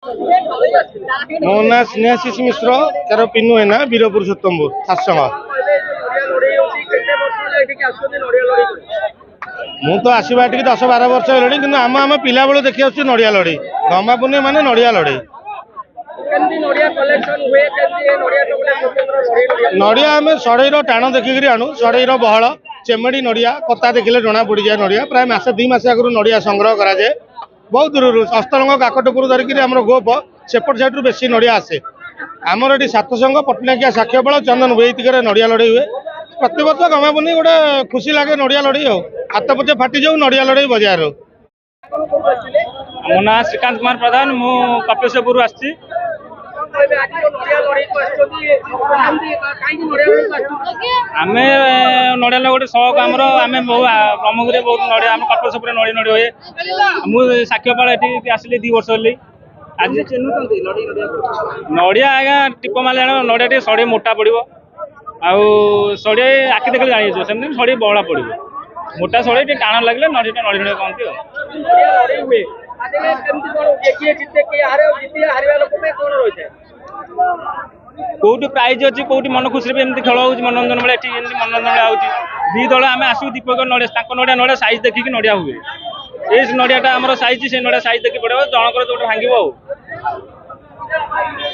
मो ना स्नेहाशीष मिश्र तार पिनु है ना वीरपुर सतमपुर सातसंग मु तो आसवा टी 10-12 वर्ष है कि आम आम पिला बेलू देखी आस नड़िया लड़े गमा पुनी माने नड़िया लड़े नड़िया आम सड़ई टाण देखिक आणु सड़ई बहल चेमड़ी नड़िया कता देखिले जना पड़ जाए नड़िया प्राय मसे 2 मास आगु नड़िया संग्रह कराए बहुत दूर अस्तरंग काकटपुर धरिक गोप सेपट साइड बेसी नड़िया आसे आमर ये सातसंग पटनाकिया साक्ष्यबल चंदन वेतिक नड़िया लड़े हुए प्रति वर्ष गमा पुनी गोटे खुशी लगे नड़िया लड़े हाथ पचे फाटी जाऊ नड़िया लड़े बजार मो ना श्रीकांत कुमार प्रधान मु कपिलपुर आसी आमे नड़िया गोटे शौक आमर आम ब्रह्मगिरी बहुत नड़िया आम कपिलपुर नड़ी नड़ी हुए मुझे साक्ष्यपाल ये आसली 2 वर्ष होली आज नड़िया आज्ञा टीप मारे नड़िया टे सड़े मोटा पड़ो आउ सड़े आखि देखले जानी सेमती सड़े बहला पड़ो मोटा सड़े टे टाण लगे नड़िया नड़ी नड़ी कहती कौटी प्राइज अच्छी कौटी मन खुशी खेल हो मनोरंजन बेले मनोरंजन बेले आउची 2 दल आम आसू दीपक नड़िया नड़िया नड़िया साइज देखिक नड़िया हुए ये नड़ियाटा आम साइज से नड़िया साइज देखिए पड़े जनकर जो भांग।